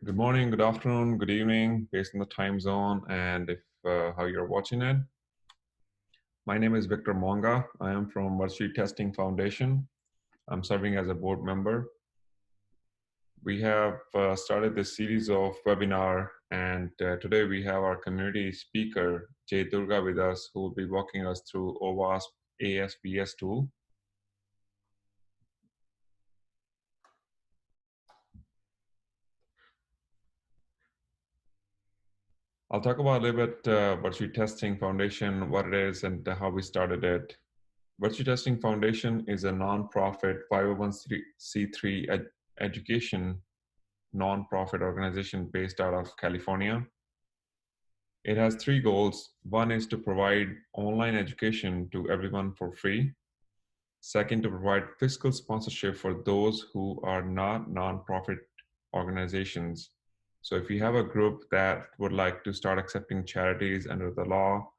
Good morning, good afternoon, good evening, based on the time zone and if how you're watching it. My name is Victor Monga. I am from Virtual Testing Foundation. I'm serving as a board member. We have started this series of webinar, and today we have our community speaker, Jay Durga, with us, who will be walking us through OWASP ASVS tool. I'll talk about a little bit Virtual Testing Foundation, what it is, and how we started it. Virtue Testing Foundation is a nonprofit 501c3 education nonprofit organization based out of California. It has three goals. One is to provide online education to everyone for free. Second, to provide fiscal sponsorship for those who are not nonprofit organizations. So if you have a group that would like to start accepting charities under the law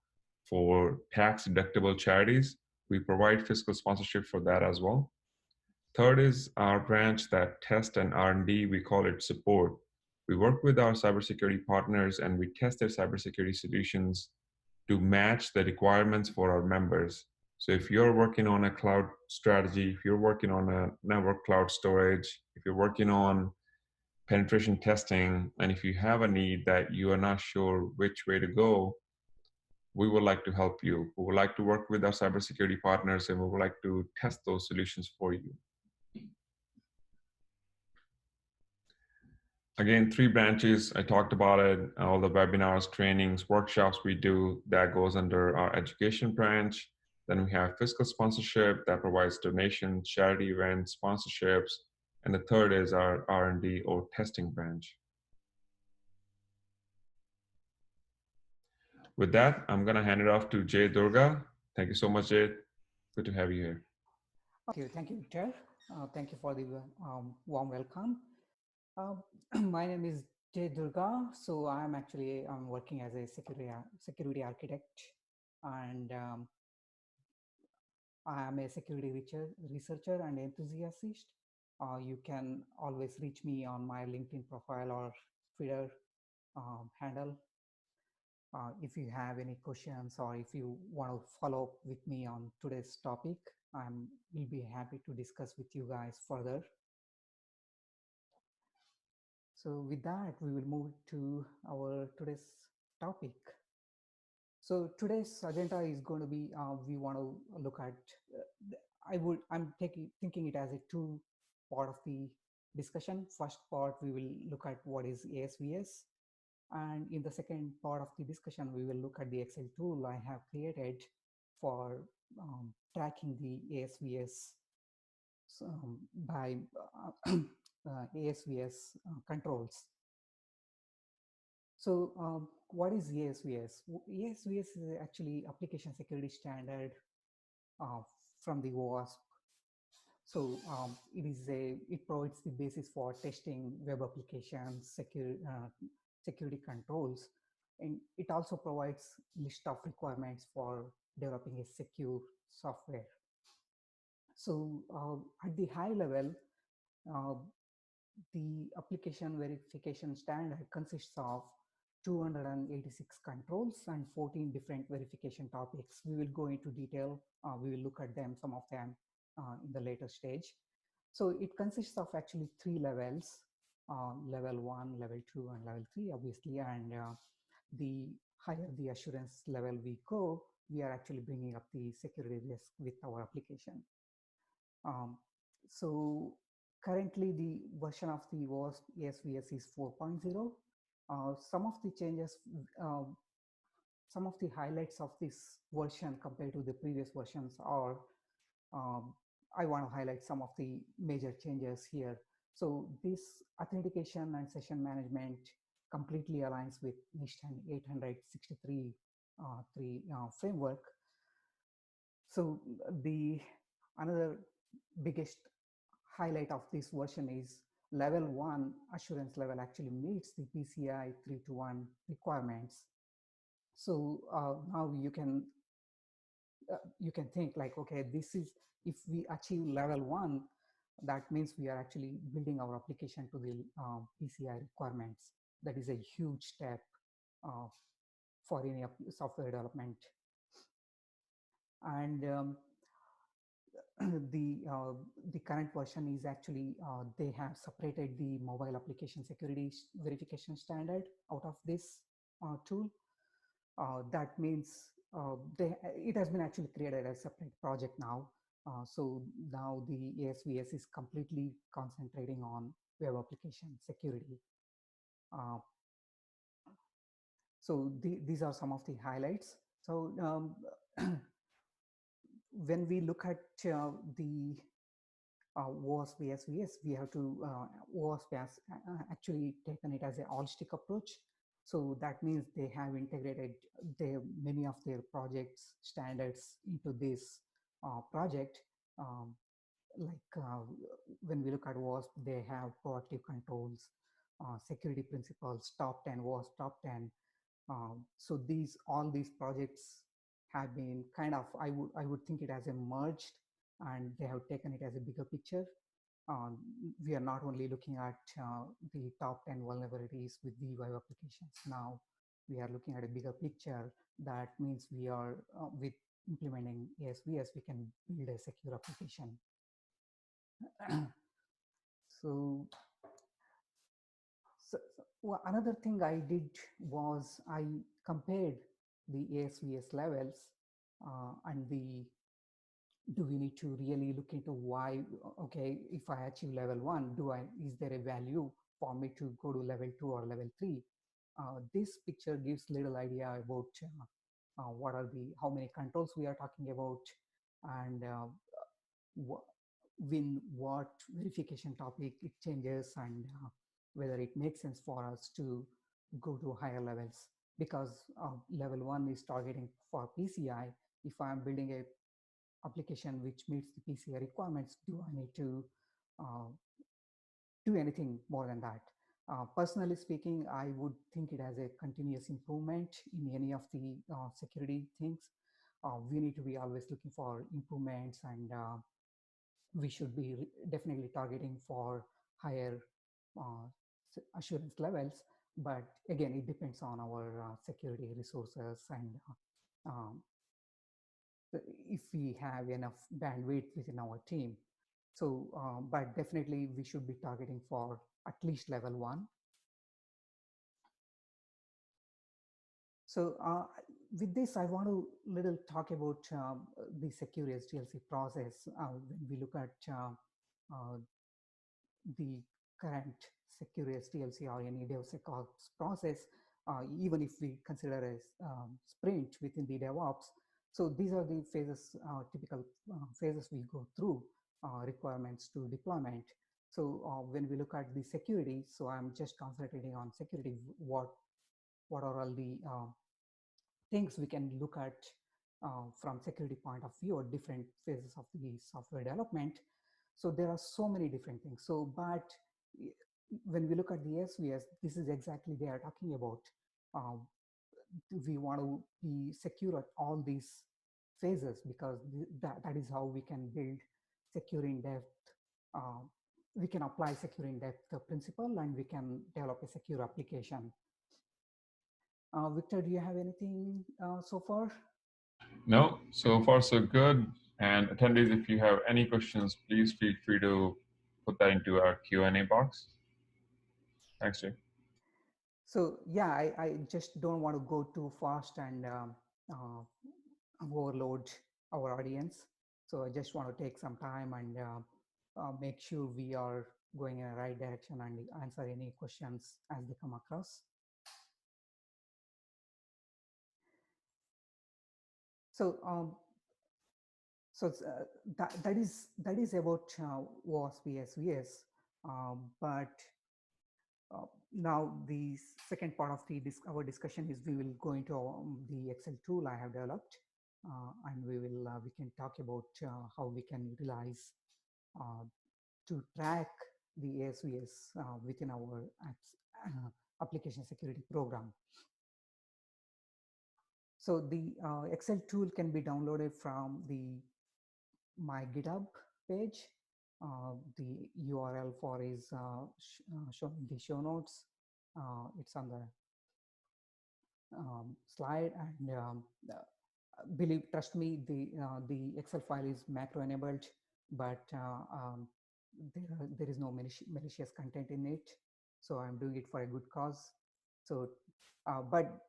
for tax deductible charities, we provide fiscal sponsorship for that as well. Third is our branch that test and R&D, we call it support. We work with our cybersecurity partners and we test their cybersecurity solutions to match the requirements for our members. So if you're working on a cloud strategy, if you're working on a network cloud storage, if you're working on penetration testing, and if you have a need that you are not sure which way to go, we would like to help you. We would like to work with our cybersecurity partners and we would like to test those solutions for you. Again, three branches, I talked about it, all the webinars, trainings, workshops we do, that goes under our education branch. Then we have fiscal sponsorship that provides donations, charity events, sponsorships. And the third is our R&D or testing branch. With that, I'm gonna hand it off to Jay Durga. Thank you so much, Jay. Good to have you here. Thank you, Victor. Thank you for the warm welcome. My name is Jay Durga. So I'm working as a security architect, and I am a security researcher and enthusiast. You can always reach me on my LinkedIn profile or Twitter handle. If you have any questions or if you want to follow up with me on today's topic, will be happy to discuss with you guys further. So with that, we will move to our today's topic. So today's agenda is going to be, we want to look at, I'm thinking it as a two part of the discussion. First part, we will look at what is ASVS. And in the second part of the discussion, we will look at the Excel tool I have created for tracking the ASVS by ASVS controls. So what is ASVS? ASVS is actually application security standard from the OWASP. So it provides the basis for testing web applications, security controls, and it also provides list of requirements for developing a secure software. So at the high level, the application verification standard consists of 286 controls and 14 different verification topics. We will go into detail. We will look at them, some of them in the later stage. So it consists of actually three levels, level 1, level 2, and level 3, obviously. And the higher the assurance level we go, we are actually bringing up the security risk with our application. So currently the version of the OWASP ASVS is 4.0. Some of the changes, some of the highlights of this version compared to the previous versions are, I want to highlight some of the major changes here. So this authentication and session management completely aligns with NIST 863 framework. So the another biggest highlight of this version is level 1 assurance level actually meets the PCI 3-to-1 requirements. So now you can think like, okay, this is, if we achieve level 1, That means we are actually building our application to the PCI requirements. That is a huge step uh, for any software development. And the current version is actually they have separated the mobile application security verification standard out of this tool. That means it has been actually created as a separate project now. So now the ASVS is completely concentrating on web application security. So these are some of the highlights. So when we look at the OWASP ASVS, we have to OWASP has actually taken it as a all-stick approach. So that means they have integrated many of their projects standards into this project. Like when we look at WASP, they have proactive controls, security principles, top 10 WASP, top 10. So all these projects have been kind of, I would think it as a merged, and they have taken it as a bigger picture. We are not only looking at the top 10 vulnerabilities with the web applications. Now we are looking at a bigger picture. That means we are with implementing ASVS, we can build a secure application. So well, another thing I did was I compared the ASVS levels and do we need to really look into why, okay, if I achieve level 1, is there a value for me to go to level 2 or level 3? This picture gives little idea about how many controls we are talking about, and what verification topic it changes, and whether it makes sense for us to go to higher levels. Because level 1 is targeting for PCI. If I'm building a application which meets the PCI requirements, do I need to do anything more than that? Personally speaking, I would think it as a continuous improvement in any of the security things. We need to be always looking for improvements, and we should be definitely targeting for higher assurance levels. But again, it depends on our security resources, and if we have enough bandwidth within our team. So, but definitely we should be targeting for at least level 1. So with this, I want to little talk about the secure SDLC process. When we look at the current secure SDLC or any DevSecOps process, even if we consider a sprint within the DevOps. So these are the phases, typical phases we go through, requirements to deployment. So when we look at the security, so I'm just concentrating on security. What are all the things we can look at from security point of view at different phases of the software development? So there are so many different things. So, but when we look at the SVS, this is exactly they are talking about. We want to be secure at all these phases, because that is how we can build secure in depth. We can apply secure in depth principle, and we can develop a secure application. Victor, do you have anything so far? No, so far so good. And attendees, if you have any questions, please feel free to put that into our Q&A box. Thanks, Jay. So yeah, I just don't want to go too fast and overload our audience. So I just want to take some time and make sure we are going in the right direction and answer any questions as they come across. So that is about OWASP SVS, but now the second part of our discussion is we will go into the Excel tool I have developed, and we can talk about how we can utilize to track the ASVS within our application security program. So the Excel tool can be downloaded from my GitHub page. The URL for is shown in the show notes. It's on the slide, and trust me, the Excel file is macro enabled, but there is no malicious content in it. So I'm doing it for a good cause. So, but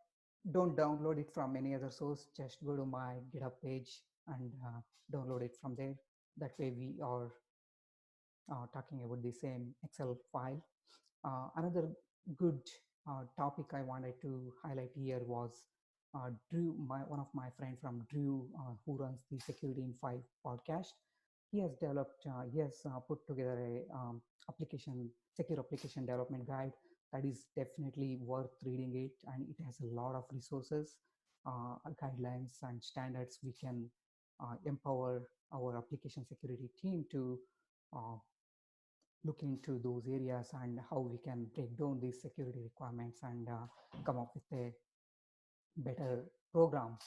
don't download it from any other source. Just go to my GitHub page and download it from there. That way we are talking about the same Excel file. Another good topic I wanted to highlight here was Drew, one of my friend from Drew, who runs the Security in 5 podcast. He has put together a secure application development guide that is definitely worth reading it, and it has a lot of resources, guidelines, and standards we can empower our application security team to uh, look into those areas and how we can break down these security requirements and come up with a better program.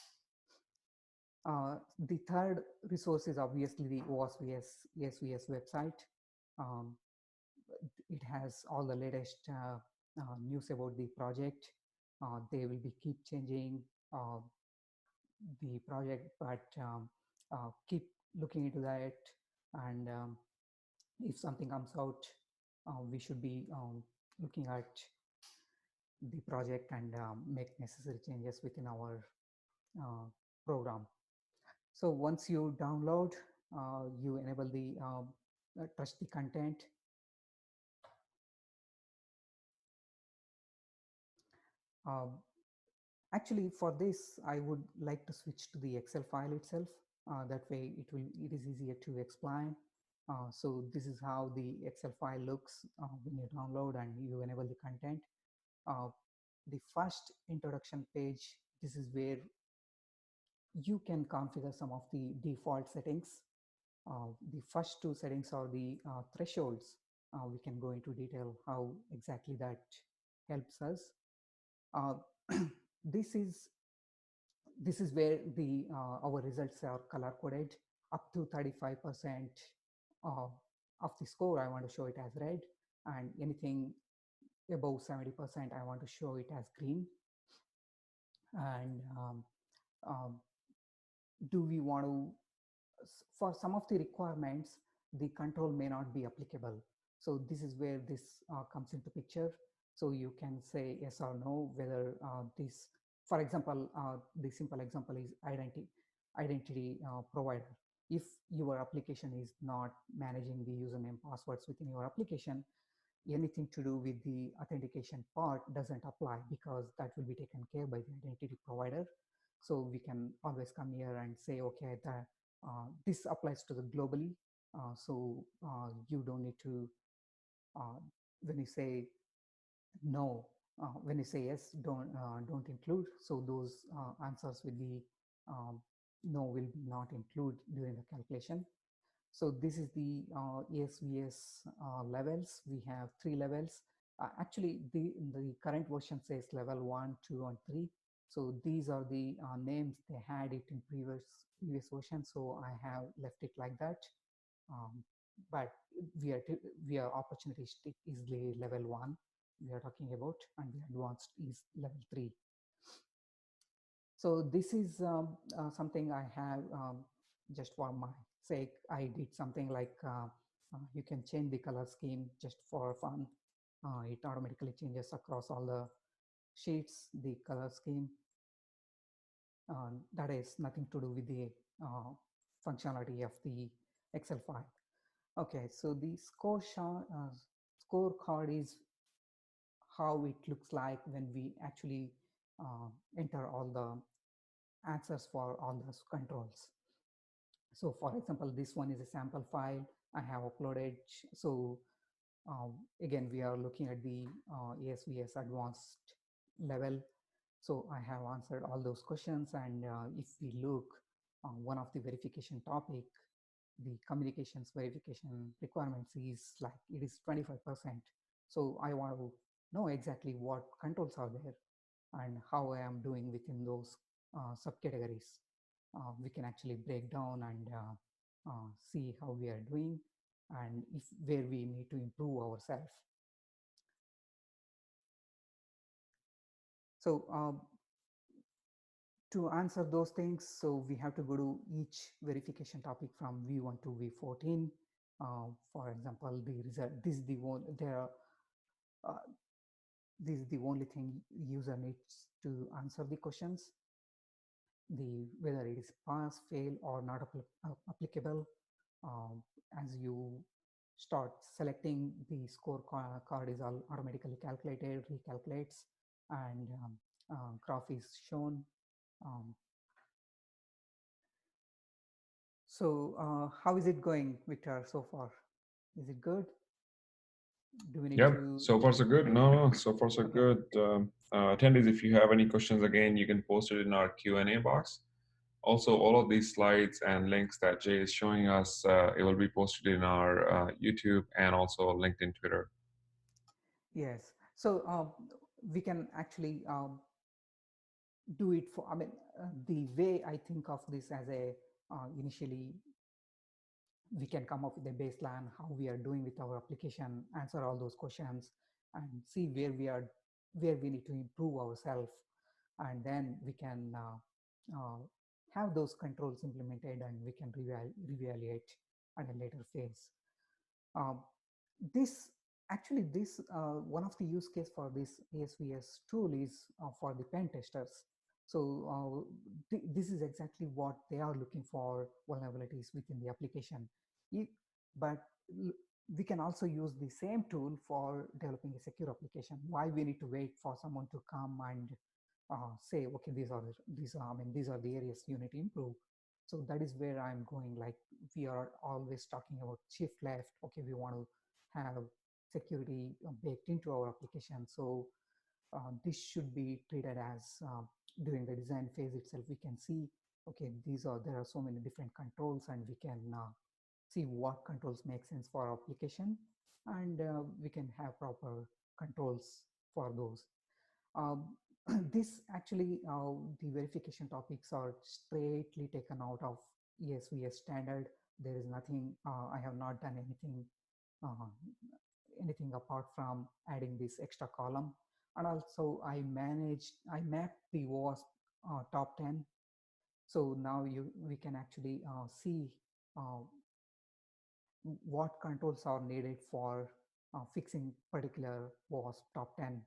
The third resource is obviously the OWASP ASVS website. Um, it has all the latest news about the project. They will be keep changing the project, but keep looking into that. And if something comes out, we should be looking at the project and make necessary changes within our program. So once you download, you enable the trust the content. Um, Actually, for this, I would like to switch to the Excel file itself. That way, it is easier to explain. So this is how the Excel file looks when you download and you enable the content. The first introduction page, this is where you can configure some of the default settings. The first two settings are the thresholds. We can go into detail how exactly that helps us. Uh, this is where the our results are color coded up to 35% of the score. I want to show it as red, and anything above 70%, I want to show it as green. And um, do we want to, for some of the requirements, the control may not be applicable. So this is where this comes into picture. So you can say yes or no, whether this, for example, the simple example is identity provider. If your application is not managing the username passwords within your application, anything to do with the authentication part doesn't apply, because that will be taken care by the identity provider. So we can always come here and say, okay, this applies to the globally. So you don't need to, when you say no, when you say yes, don't include. So those answers will be no, will not include during the calculation. So this is the ASVS levels. We have 3 levels. Actually, the current version says level 1, 2, and 3. So these are the names they had it in previous version. So I have left it like that. But we are opportunistic is the level 1 we are talking about, and the advanced is level 3. So this is something I have just for my sake. I did something like you can change the color scheme just for fun. It automatically changes across all the sheets, the color scheme. That is nothing to do with the functionality of the Excel file. Okay, so the scorecard is how it looks like when we actually enter all the answers for all those controls. So for example, this one is a sample file I have uploaded. So again, we are looking at the ASVS advanced level. So I have answered all those questions. And if we look, one of the verification topic, the communications verification requirements is like, it is 25%. So I want to know exactly what controls are there and how I am doing within those subcategories. We can actually break down and see how we are doing. and if where we need to improve ourselves. So to answer those things, so we have to go to each verification topic from V1 to V14. For example, the result, this is the one, uh, this is the only thing user needs to answer the questions, whether it is pass, fail, or not applicable. As you start selecting, the scorecard is all automatically calculated, recalculates, and graph is shown. Um, so how is it going, Victor, so far? Is it good? Do we need Yep. to So far so change? good. No, so far so Okay. good. Attendees, if you have any questions, again, you can post it in our Q&A box. Also, all of these slides and links that Jay is showing us, it will be posted in our YouTube and also LinkedIn, Twitter. Yes. So we can actually do it for, I mean, the way I think of this as a, initially, we can come up with a baseline, how we are doing with our application, answer all those questions, and see where we need to improve ourselves. And then we can have those controls implemented, and we can reevaluate at a later phase. Um, this actually this one of the use case for this ASVS tool is for the pen testers. So this is exactly what they are looking for, vulnerabilities within the application. But we can also use the same tool for developing a secure application. Why we need to wait for someone to come and say, okay, these are the areas you need to improve. So that is where I'm going. Like, we are always talking about shift left. Okay, we want to have security baked into our application. So this should be treated as during the design phase itself. We can see, okay, there are so many different controls, and we can see what controls make sense for our application, and we can have proper controls for those. Um, this actually, the verification topics are straightly taken out of ASVS standard. There is nothing, I have not done uh, anything apart from adding this extra column. And also I mapped the OWASP top 10. So now we can actually see uh, what controls are needed for fixing particular OWASP top 10.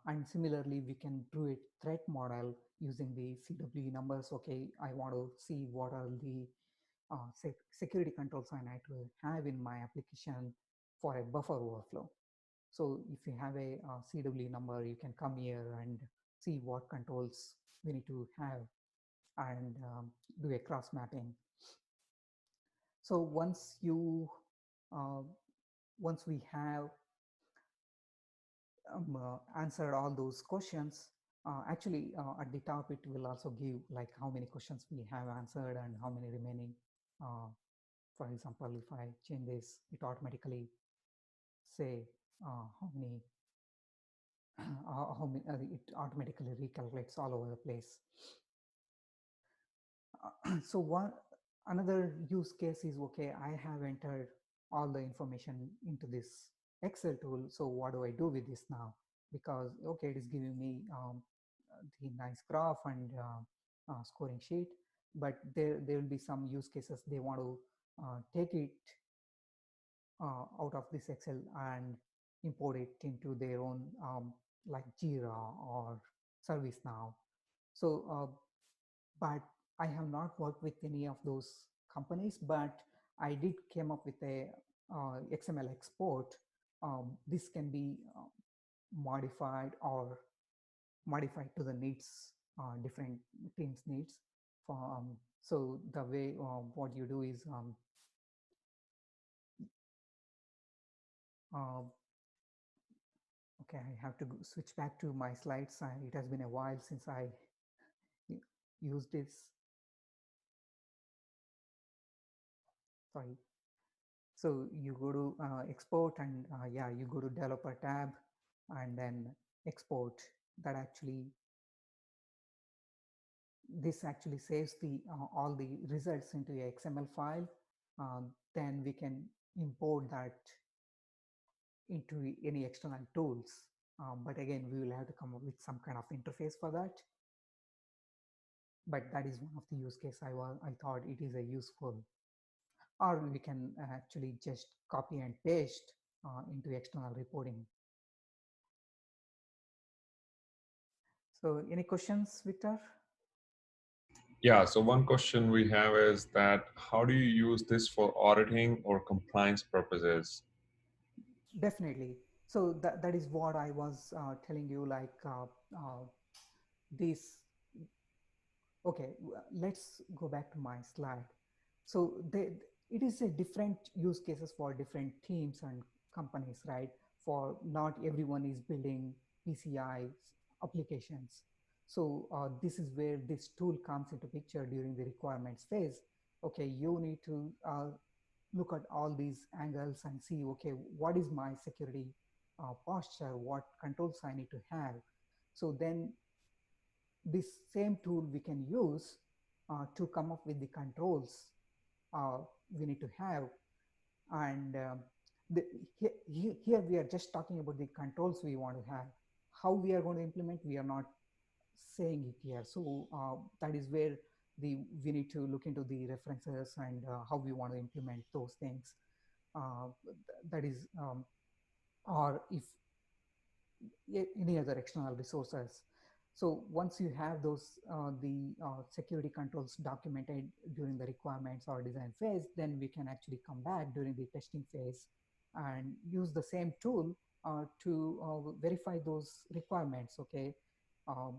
And similarly, we can do a threat model using the CWE numbers. Okay, I want to see what are the security controls I need to have in my application for a buffer overflow. So if you have a CWE number, you can come here and see what controls we need to have, and do a cross mapping. So once we have answered all those questions, actually at the top it will also give like how many questions we have answered and how many remaining. For example, if I change this, it automatically say it automatically recalculates all over the place. So another use case is, okay, I have entered all the information into this Excel tool. So what do I do with this now? Because, okay, it is giving me the nice graph and scoring sheet, but there will be some use cases they want to take it out of this Excel and import it into their own, like Jira or ServiceNow. So but I have not worked with any of those companies, but I did came up with a XML export. This can be modified to the needs, different teams needs. So the way what you do is, okay, I have to switch back to my slides. It has been a while since I used this. Sorry. So you go to export, and yeah, you go to developer tab and then export. This actually saves the all the results into a XML file, then we can import that into any external tools. But again, we will have to come up with some kind of interface for that. But that is one of the use case I thought it is a useful, or we can actually just copy and paste into external reporting. So any questions, Victor? Yeah, so one question we have is that how do you use this for auditing or compliance purposes? Definitely. So that is what I was telling you, like this. Okay, let's go back to my slide. So it is a different use cases for different teams and companies, right? For not everyone is building PCI applications. So this is where this tool comes into picture during the requirements phase. Okay, you need to look at all these angles and see, okay, what is my security posture? What controls I need to have? So then this same tool we can use to come up with the controls uh, we need to have. And here we are just talking about the controls we want to have. How we are going to implement, we are not saying it here. So that is where we need to look into the references and how we want to implement those things. That is, or if any other external resources. So once you have those, the security controls documented during the requirements or design phase, then we can actually come back during the testing phase and use the same tool to verify those requirements. Okay, um,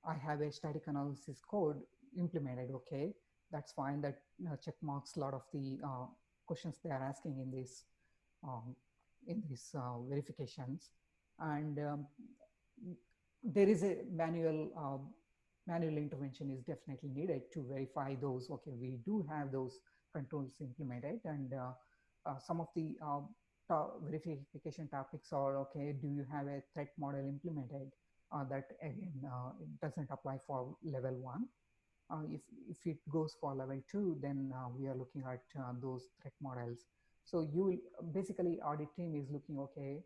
I have a static analysis code implemented. Okay, that's fine. That check marks a lot of the questions they are asking um, in these verifications. And there is a manual intervention is definitely needed to verify those. Okay, we do have those controls implemented, and some of the verification topics are, okay, do you have a threat model implemented? That again, it doesn't apply for level 1. If it goes for level 2, then we are looking at those threat models. So you will basically, audit team is looking, okay,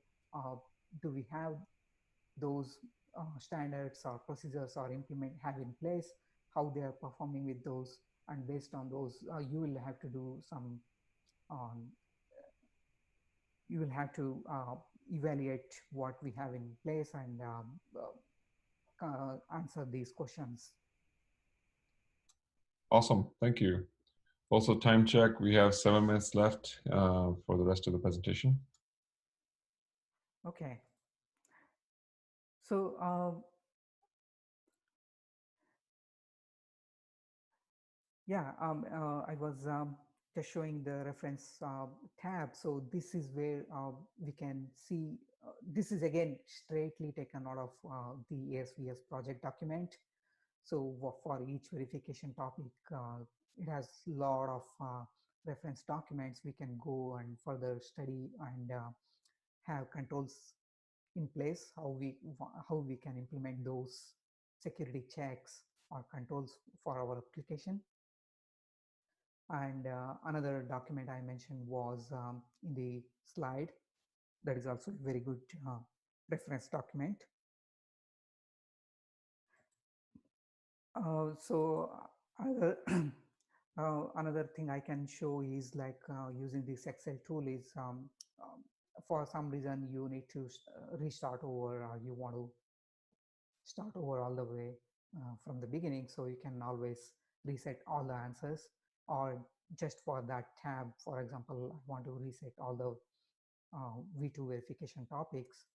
do we have those standards or procedures or have in place, how they are performing with those, and based on those, you will have to do some, um, you will have to evaluate what we have in place and answer these questions. Awesome, thank you. Also, time check, we have 7 minutes left for the rest of the presentation. Okay. So yeah, I was just showing the reference tab. So this is where we can see, this is again straightly taken out of the ASVS project document. So for each verification topic, it has a lot of reference documents. We can go and further study and have controls in place, how we can implement those security checks or controls for our application. And another document I mentioned was in the slide. That is also a very good reference document. So another thing I can show is like using this Excel tool is for some reason you need to restart over, you want to start over all the way from the beginning. So you can always reset all the answers, or just for that tab, for example, I want to reset all the V2 verification topics.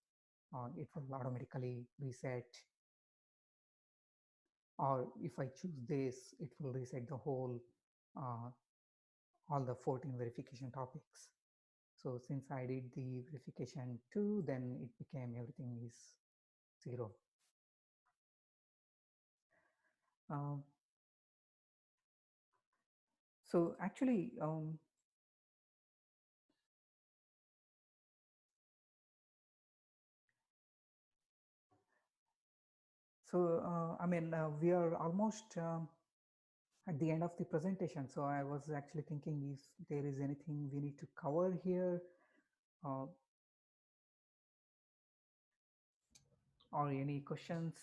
It will automatically reset. Or if I choose this, it will reset the whole, all the 14 verification topics. So since I did the verification 2, then it became everything is 0. So actually, so I mean, we are almost at the end of the presentation. So I was actually thinking if there is anything we need to cover here, uh, or any questions.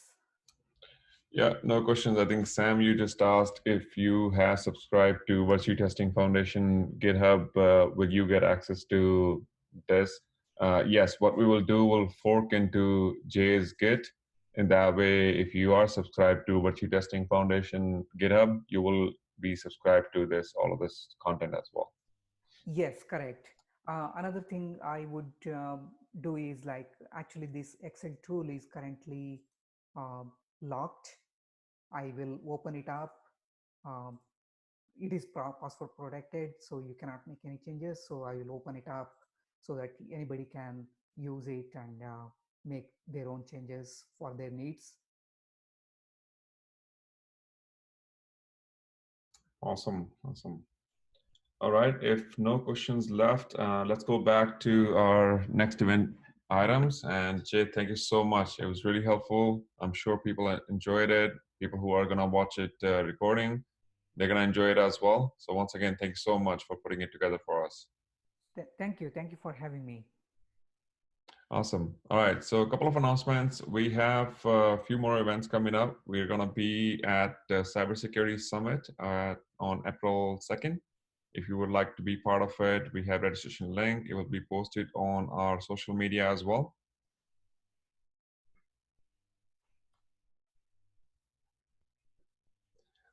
Yeah, no questions. I think Sam, you just asked if you have subscribed to Virtue Testing Foundation GitHub, will you get access to this? Yes, what we will do, we'll fork into Jay's Git. In that way, if you are subscribed to Virtue Testing Foundation GitHub, you will be subscribed to this, all of this content as well. Yes, correct. Another thing I would do is like actually this Excel tool is currently uh, locked. I will open it up. Um, it is password protected, so you cannot make any changes. So I will open it up so that anybody can use it and make their own changes for their needs. Awesome, awesome. All right, if no questions left, let's go back to our next event items. And Jay, thank you so much. It was really helpful. I'm sure people enjoyed it. People who are gonna watch it recording, they're gonna enjoy it as well. So once again, thank you so much for putting it together for us. Thank you. Thank you for having me. Awesome. All right, so a couple of announcements. We have a few more events coming up. We're gonna be at the Cybersecurity Summit on April 2nd. If you would like to be part of it, we have registration link. It will be posted on our social media as well.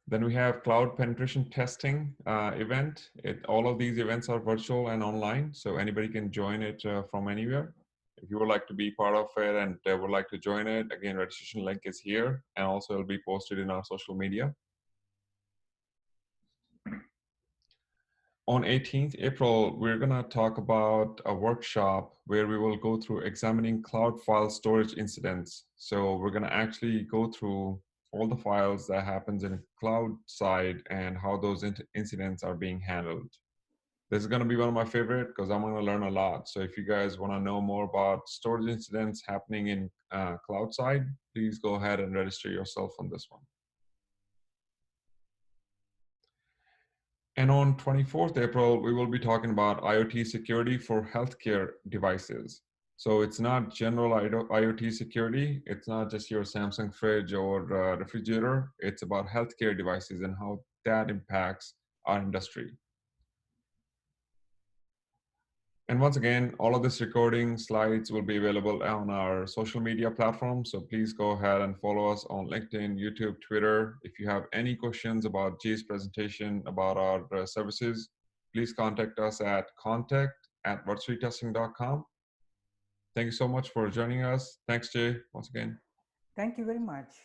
Then we have cloud penetration testing event. All of these events are virtual and online, so anybody can join it from anywhere. If you would like to be part of it and would like to join it, again, registration link is here, and also it'll be posted in our social media. On 18th April, we're going to talk about a workshop where we will go through examining cloud file storage incidents. So we're going to actually go through all the files that happens in a cloud side and how those incidents are being handled. This is going to be one of my favorite because I'm going to learn a lot. So if you guys want to know more about storage incidents happening in cloud side, please go ahead and register yourself on this one. And on 24th April, we will be talking about IoT security for healthcare devices. So it's not general IoT security. It's not just your Samsung fridge or refrigerator. It's about healthcare devices and how that impacts our industry. And once again, all of this recording slides will be available on our social media platforms. So please go ahead and follow us on LinkedIn, YouTube, Twitter. If you have any questions about Jay's presentation, about our services, please contact us at contact@virtuallytesting.com. Thank you so much for joining us. Thanks, Jay, once again. Thank you very much.